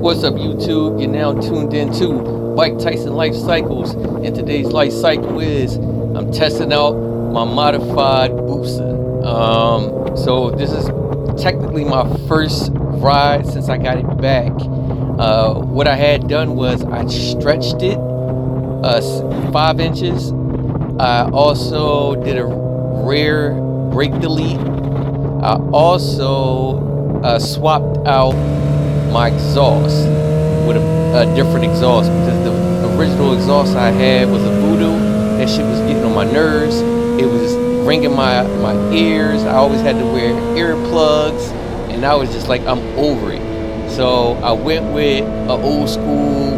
What's up, YouTube? You're now tuned into Mike Tyson Life Cycles, and today's life cycle is I'm testing out my modified Busa. So this is technically my first ride since I got it back. What I had done was I stretched it 5 inches. I also did a rear brake delete. I also swapped out my exhaust with a different exhaust, because the original exhaust I had was a Voodoo. That shit was getting on my nerves. It was ringing my ears. I always had to wear earplugs, and I was just like, I'm over it. So I went with an old school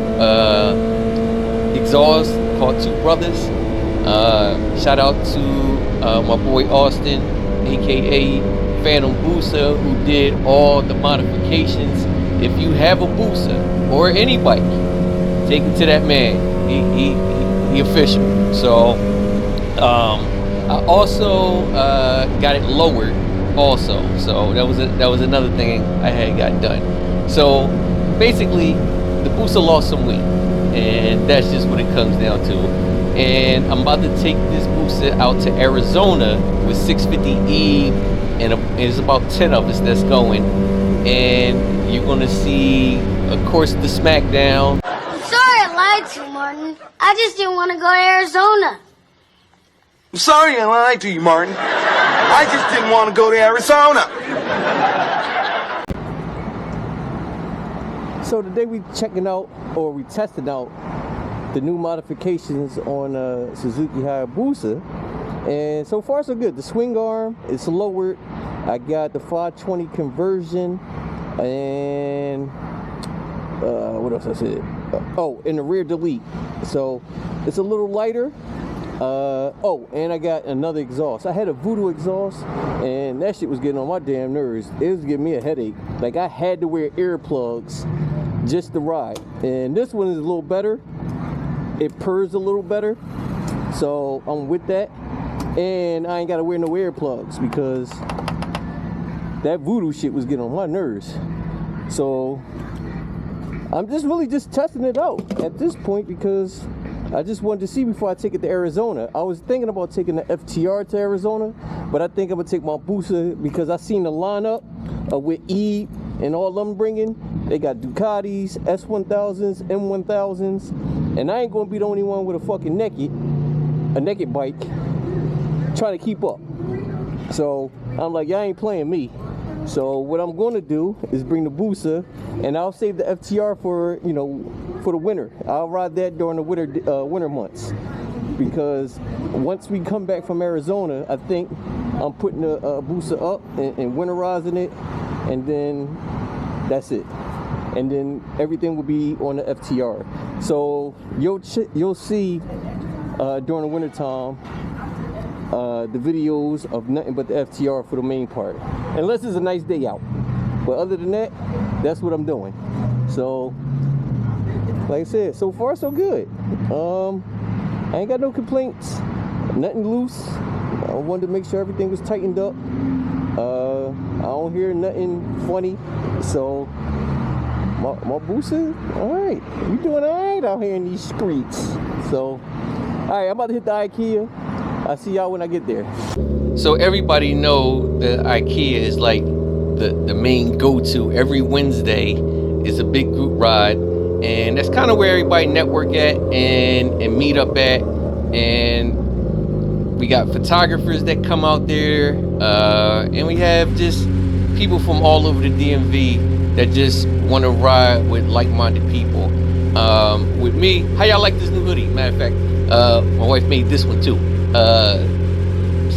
exhaust called Two Brothers. Shout out to my boy Austin, aka Phantom Busa, who did all the modifications. If you have a Busa or any bike, take it to that man. He official. So I also got it lowered also. So that was another thing I had got done. So basically, the Busa lost some weight, and that's just what it comes down to. And I'm about to take this Busa out to Arizona with 650E, and it's about 10 of us that's going. And you're gonna see, of course, the SmackDown. I'm sorry I lied to you, Martin. I just didn't want to go to Arizona. I'm sorry I lied to you, Martin. I just didn't want to go to Arizona. So today we testing out the new modifications on Suzuki Hayabusa, and so far so good. The swing arm is lowered. I got the 520 conversion, and what else I said? And the rear delete. So it's a little lighter. And I got another exhaust. I had a Voodoo exhaust, and that shit was getting on my damn nerves. It was giving me a headache. Like, I had to wear earplugs just to ride. And this one is a little better. It purrs a little better. So I'm with that. And I ain't gotta wear no earplugs because that Voodoo shit was getting on my nerves. So I'm just really just testing it out at this point, because I just wanted to see before I take it to Arizona. I was thinking about taking the FTR to Arizona, but I think I'm gonna take my Busa because I seen the lineup with E and all them bringing. They got Ducatis, S1000s, M1000s, and I ain't gonna be the only one with a fucking naked bike trying to keep up. So I'm like, y'all ain't playing me. So what I'm going to do is bring the Busa, and I'll save the FTR for the winter. I'll ride that during the winter months, because once we come back from Arizona, I think I'm putting the Busa up and winterizing it, and then that's it. And then everything will be on the FTR. So you'll see during the winter time the videos of nothing but the FTR for the main part, unless it's a nice day out. But other than that, that's what I'm doing. So like I said, so far so good. I ain't got no complaints, nothing loose. I wanted to make sure everything was tightened up. I don't hear nothing funny. So my Busa, all right, you doing all right out here in these streets. So all right, I'm about to hit the IKEA. I'll see y'all when I get there. So everybody know that IKEA is like the main go-to. Every Wednesday is a big group ride, and that's kind of where everybody network at and meet up at. And we got photographers that come out there, and we have just people from all over the DMV that just want to ride with like-minded people. With me, how y'all like this new hoodie? Matter of fact, my wife made this one too.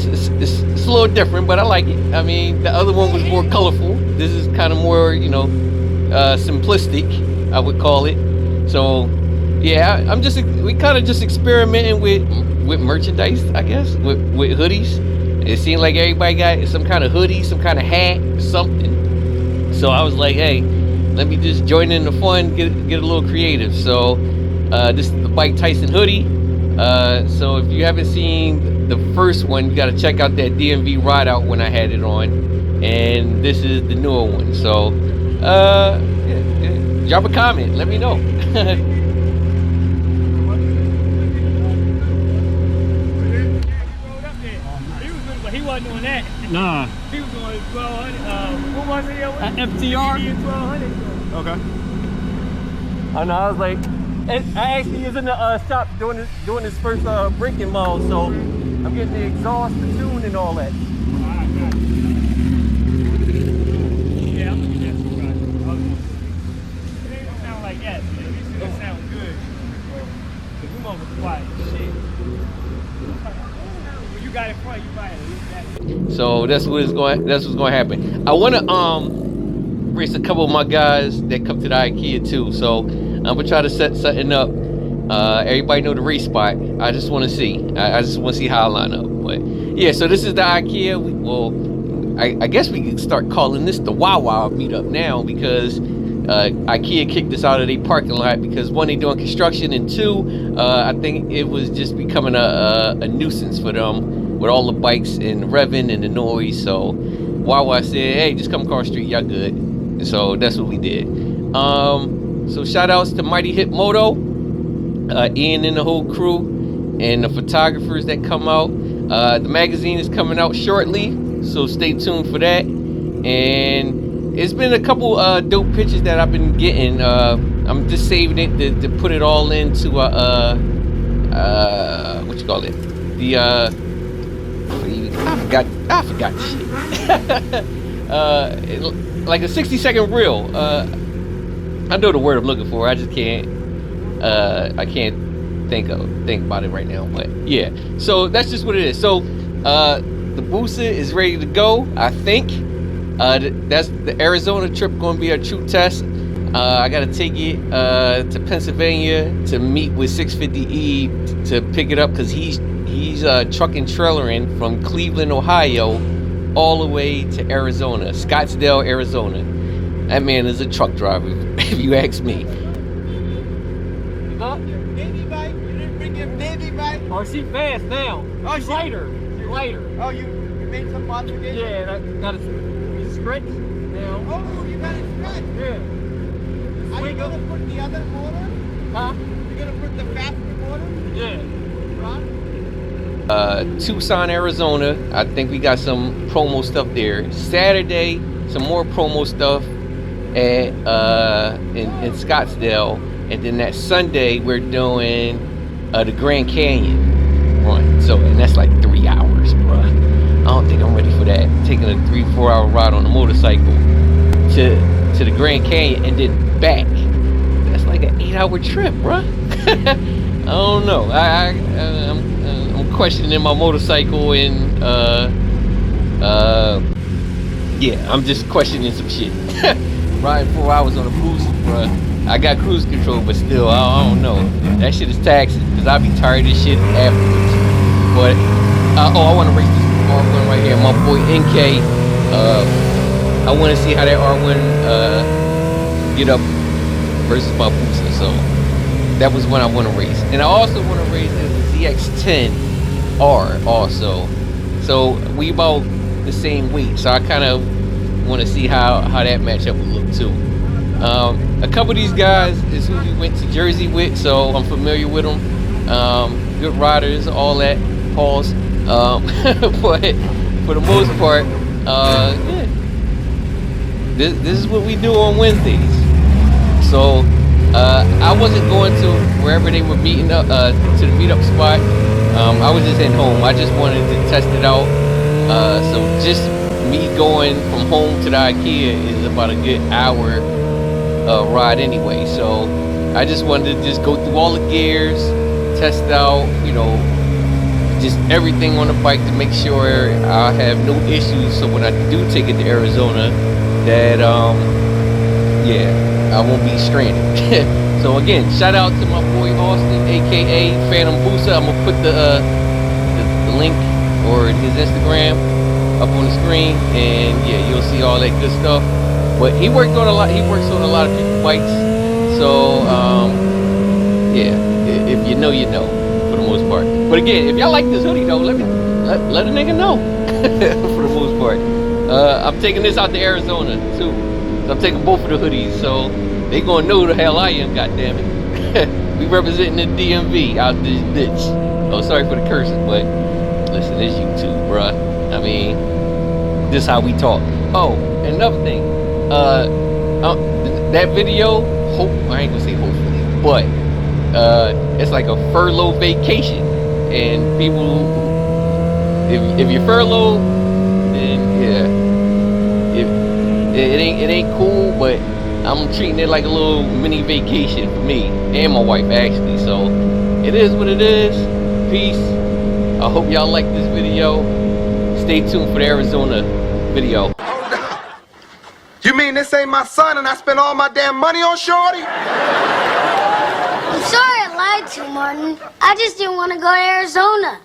It's a little different, but I like it. I mean, the other one was more colorful. This is kind of more, simplistic, I would call it. So, yeah, we kind of just experimenting with merchandise, I guess, with hoodies. It seemed like everybody got some kind of hoodie, some kind of hat, something. So I was like, hey, let me just join in the fun, get a little creative. So this is the Mike Tyson hoodie. So if you haven't seen the first one, you got to check out that DMV ride out when I had it on, and this is the newer one. So drop a comment. Let me know. He wasn't doing that. Nah. He was doing 1200. What was it? FTR? Indian 1200. Okay. I know. I was like, and I actually was in the shop doing this first breaking model, so I'm getting the exhaust, the tune, and all that. Yeah, I'm gonna get that too, right? It don't sound like that, but at least it sound good. Cause we motherfuckers quiet as shit. When you got it front, you buy it. So that's what's going to happen. I want to race a couple of my guys that come to the IKEA too. So I'm gonna try to set something up. Everybody know the race spot. I just want to see. I just want to see how I line up. But yeah, so this is the IKEA. I guess we can start calling this the Wawa meetup now, because IKEA kicked us out of their parking lot because one, they doing construction, and two, I think it was just becoming a nuisance for them with all the bikes and revving and the noise. So Wawa said, hey, just come across the street, y'all good. And so that's what we did. So shout outs to Mighty Hit Moto, Ian and the whole crew, and the photographers that come out. The magazine is coming out shortly, so stay tuned for that. And it's been a couple dope pictures that I've been getting. I'm just saving it to put it all into what you call it? The I forgot the shit. Like a 60-second reel. I know the word I'm looking for. I just can't. I can't think about it right now. But yeah. So that's just what it is. So the Busa is ready to go. I think. That's the Arizona trip going to be a true test. I got to take it to Pennsylvania to meet with 650E to pick it up, because he's truck and trailering from Cleveland, Ohio, all the way to Arizona, Scottsdale, Arizona. That man is a truck driver, if you ask me. Baby bike? You didn't bring your baby bike? Oh, she fast now. Oh, She's lighter. Oh, you made some modifications? Yeah, got a stretch now. Oh, you got it stretched? Yeah. Are you going to put the other motor? Huh? You're going to put the faster motor? Yeah. Tucson, Arizona. I think we got some promo stuff there. Saturday, some more promo stuff at in Scottsdale, and then that Sunday we're doing the Grand Canyon run. So, and that's like 3 hours, bruh. I don't think I'm ready for that. Taking a 3-4 hour ride on a motorcycle to the Grand Canyon and then back. That's like an 8-hour trip, bruh. I don't know. I'm questioning my motorcycle, and yeah, I'm just questioning some shit. Riding 4 hours on a boost, bruh. I got cruise control, but still, I don't know. That shit is taxing, because I'll be tired of this shit afterwards. But I want to race this R1 right here, my boy NK. I want to see how that R1 get up versus my booster. So that was when I want to race, and I also want to race the ZX-10R also. So we about the same weight, so I kind of want to see how that matchup would look too. A couple of these guys is who we went to Jersey with, so I'm familiar with them. Good riders, all that. Pause. But for the most part, yeah. This is what we do on Wednesdays. So I wasn't going to wherever they were meeting up to the meetup spot. I was just at home. I just wanted to test it out. So just me going from home to the IKEA is about a good hour ride anyway. So I just wanted to just go through all the gears, test out, you know, just everything on the bike to make sure I have no issues. So when I do take it to Arizona, that yeah, I won't be stranded. So again, shout out to my boy Austin, aka Phantom Busa. I'm gonna put the link or his Instagram up on the screen, and yeah, you'll see all that good stuff. But he works on a lot of people's bikes. So yeah, if you know, you know, for the most part. But again, if y'all like this hoodie though, let a nigga know. For the most part. I'm taking this out to Arizona too. So I'm taking both of the hoodies. So they gonna know who the hell I am, goddammit. We representing the DMV out this bitch. Oh, sorry for the cursing, but listen, it's YouTube, bruh. I mean, this how we talk. Oh, another thing. That video, I ain't gonna say hopefully, but it's like a furlough vacation, and people, if you're furloughed, then yeah, it ain't cool, but I'm treating it like a little mini vacation for me and my wife actually. So it is what it is. Peace. I hope y'all like this video. Stay tuned for the Arizona video. You mean this ain't my son and I spent all my damn money on Shorty? I'm sorry I lied to you, Martin. I just didn't want to go to Arizona.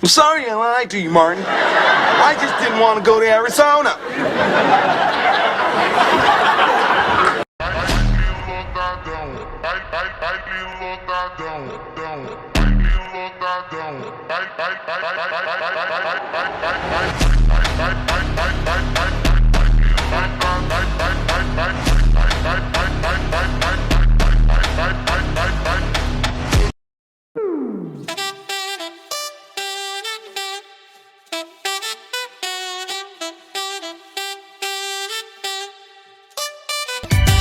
I'm sorry I lied to you, Martin. I just didn't want to go to Arizona.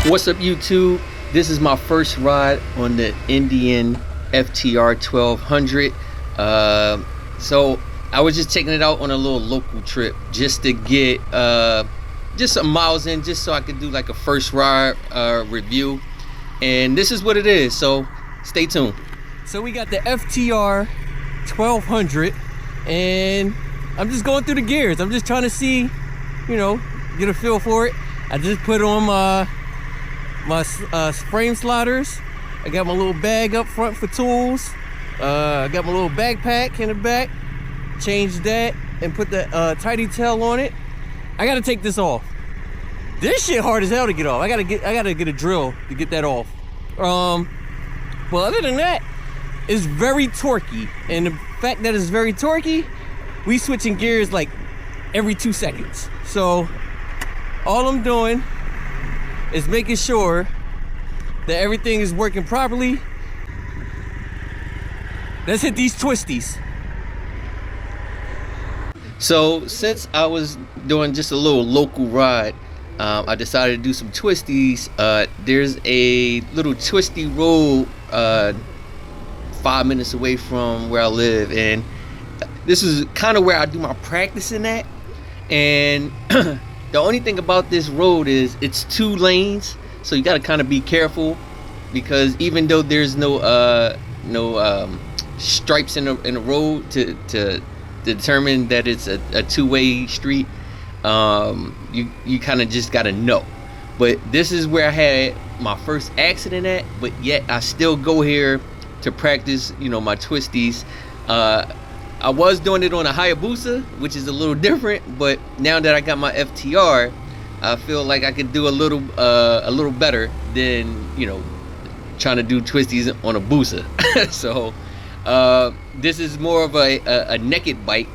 What's up, YouTube? This is my first ride on the Indian FTR-1200. So I was just taking it out on a little local trip just to get just some miles in, just so I could do like a first ride review. And this is what it is, so stay tuned. So we got the FTR-1200, and I'm just going through the gears. I'm just trying to see, you know, get a feel for it. I just put on my frame sliders. I got my little bag up front for tools. I got my little backpack in the back. Changed that and put the tidy tail on it. I gotta take this off. This shit hard as hell to get off. I gotta get a drill to get that off. Well, other than that, it's very torquey, and the fact that it's very torquey, we switching gears like every 2 seconds. So all I'm doing is making sure that everything is working properly. Let's hit these twisties. So since I was doing just a little local ride, I decided to do some twisties. There's a little twisty road 5 minutes away from where I live, and this is kind of where I do my practicing at. And the only thing about this road is it's 2 lanes, so you got to kind of be careful, because even though there's no stripes in the road to determine that it's a 2-way street, you kind of just got to know. But this is where I had my first accident at, but yet I still go here to practice, you know, my twisties. I was doing it on a Hayabusa, which is a little different, but now that I got my FTR, I feel like I could do a little better than, you know, trying to do twisties on a Busa. So this is more of a naked bike,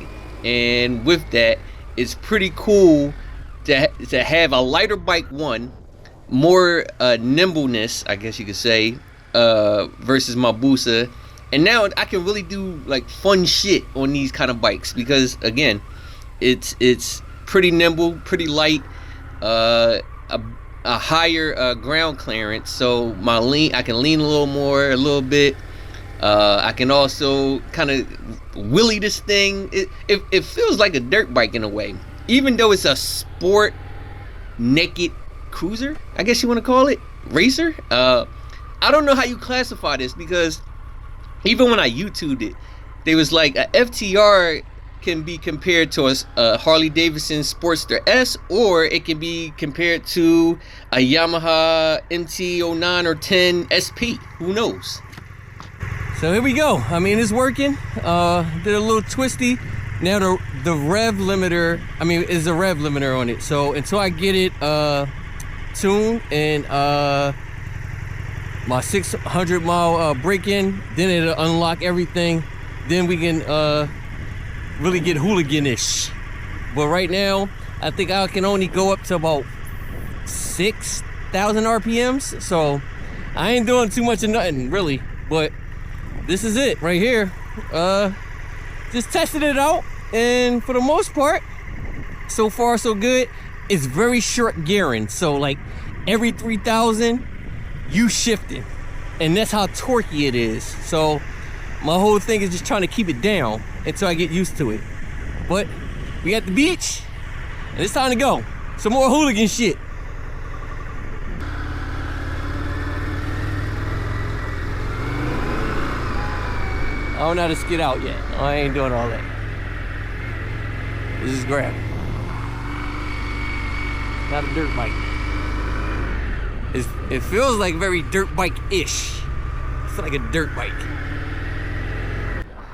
and with that, it's pretty cool to have a lighter bike, one, more nimbleness, I guess you could say, versus my Busa. And now I can really do like fun shit on these kind of bikes, because again, it's pretty nimble, pretty light, a higher ground clearance, so I can lean a little more, a little bit. I can also kind of wheelie this thing. It feels like a dirt bike in a way, even though it's a sport naked cruiser, I guess you want to call it, racer. I don't know how you classify this, because even when I YouTubed it, they was like a FTR can be compared to a Harley Davidson Sportster S, or it can be compared to a Yamaha MT-09 or 10 SP. Who knows? So here we go. I mean, it's working. Did a little twisty. Now the rev limiter, is a rev limiter on it. So until I get it tuned and my 600 mile break-in, then it'll unlock everything. Then we can really get hooliganish. But right now, I think I can only go up to about 6 1,000 RPMs, so I ain't doing too much of nothing really, but this is it right here. Just tested it out, and for the most part, so far so good. It's very short gearing, so like every 3,000 you shifting, and that's how torquey it is. So my whole thing is just trying to keep it down until I get used to it. But we at the beach, and it's time to go. Some more hooligan shit. I don't know how to skid out yet. I ain't doing all that. This is grab. Not a dirt bike. It feels like very dirt bike-ish. It's like a dirt bike.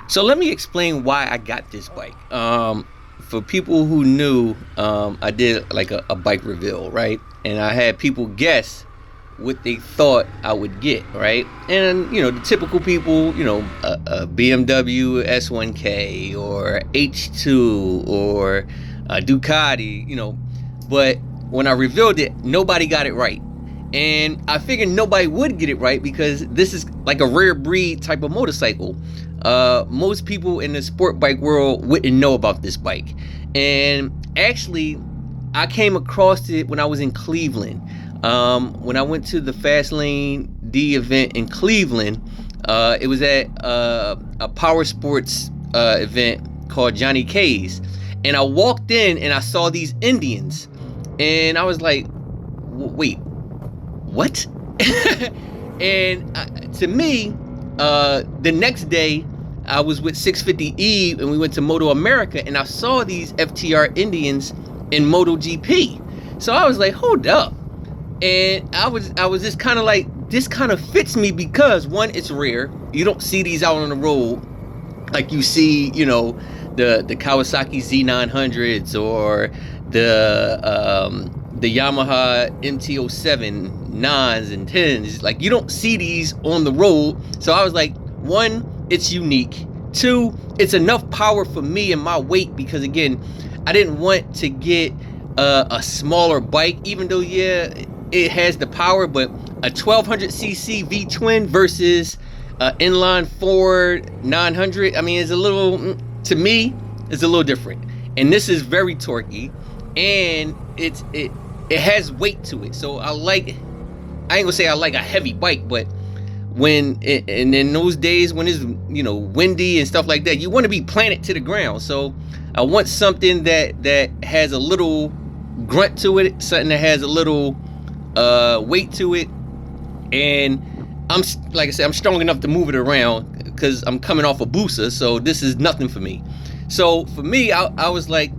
So let me explain why I got this bike. For people who knew, I did like a bike reveal, right? And I had people guess what they thought I would get, right? And you know, the typical people, you know, a BMW S1K or H2 or a Ducati, you know. But when I revealed it, nobody got it right. And I figured nobody would get it right because this is like a rare breed type of motorcycle. Most people in the sport bike world wouldn't know about this bike. And actually, I came across it when I was in Cleveland. When I went to the Fastlane D event in Cleveland, it was at a power sports event called Johnny K's. And I walked in and I saw these Indians. And I was like, wait, what? And to me, the next day, I was with 650E and we went to Moto America, and I saw these FTR Indians in MotoGP. So I was like, hold up. And I was just kind of like, this kind of fits me because one, it's rare. You don't see these out on the road like you see, you know, the Kawasaki Z900s or the Yamaha MT-07 9s and 10s. Like, you don't see these on the road. So I was like, one, it's unique. Two, it's enough power for me and my weight, because again, I didn't want to get a smaller bike, even though, yeah, it has the power, but a 1200cc V-twin versus inline 4 900, I mean, it's a little, to me, it's a little different. And this is very torquey, and it has weight to it. So I ain't gonna say I like a heavy bike, but and in those days when it's, you know, windy and stuff like that, you want to be planted to the ground. So I want something that has a little grunt to it, something that has a little weight to it, and I'm, like I said, I'm strong enough to move it around because I'm coming off a Busa, so this is nothing for me. So for me, I was like,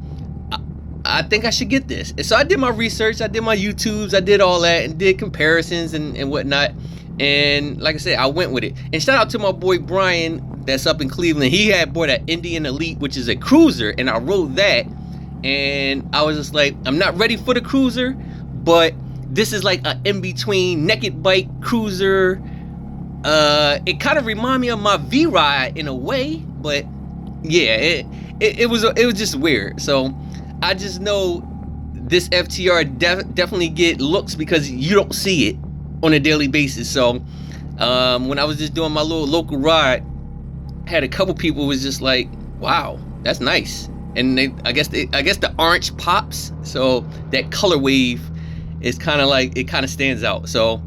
I think I should get this. And so I did my research, I did my YouTubes, I did all that, and did comparisons and whatnot. And like I said, I went with it. And shout out to my boy Brian that's up in Cleveland. He had bought an Indian Elite, which is a cruiser, and I rode that. And I was just like, I'm not ready for the cruiser, but this is like an in-between naked bike cruiser. It kind of reminded me of my V-Ride in a way, but yeah, it was just weird. So I just know this FTR definitely get looks because you don't see it on a daily basis. So when I was just doing my little local ride, I had a couple people was just like, wow, that's nice. And I guess the orange pops, so that color wave is kind of like, it kind of stands out. So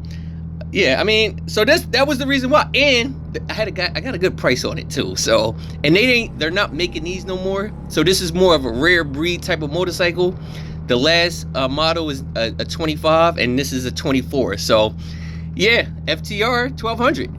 yeah, I mean, so that was the reason why. And I got a good price on it too. So, and they're not making these no more. So this is more of a rare breed type of motorcycle. The last model is a 25, and this is a 24. So yeah, FTR-1200.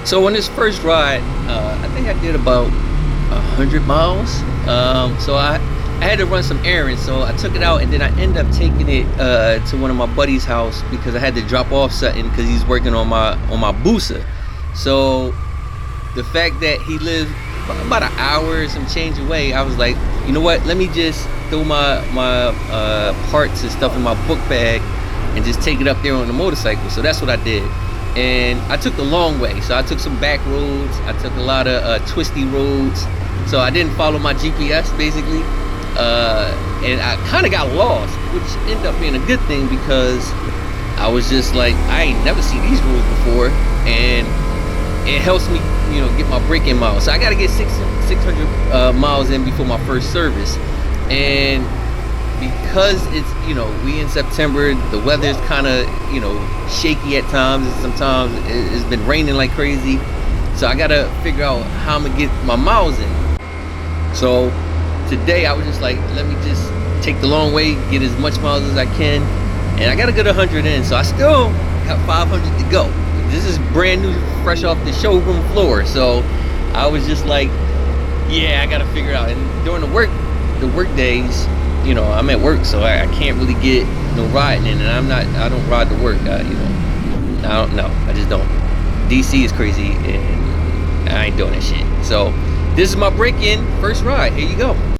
So on this first ride, I think I did about 100 miles. So I had to run some errands, so I took it out, and then I ended up taking it to one of my buddy's house because I had to drop off something because he's working on my Busa. So the fact that he lived about an hour and some change away, I was like, you know what? Let me just throw my parts and stuff in my book bag and just take it up there on the motorcycle. So that's what I did. And I took the long way. So I took some back roads. I took a lot of twisty roads. So I didn't follow my GPS basically. And I kind of got lost, which ended up being a good thing because I was just like, I ain't never seen these roads before. And it helps me, you know, get my braking miles. So I got to get 600 miles in before my first service. And because it's, you know, we in September, the weather's kind of, you know, shaky at times, and sometimes it's been raining like crazy. So I gotta figure out how I'm gonna get my miles in. So today I was just like, let me just take the long way, get as much miles as I can, and I got a good 100 in. So I still got 500 to go. This is brand new, fresh off the showroom floor. So I was just like, yeah, I gotta figure it out. And during the work days, you know, I'm at work, so I can't really get no riding in, and I don't ride to work. You know, I don't know, I just don't. DC is crazy, and I ain't doing that shit. So this is my break-in first ride. Here you go.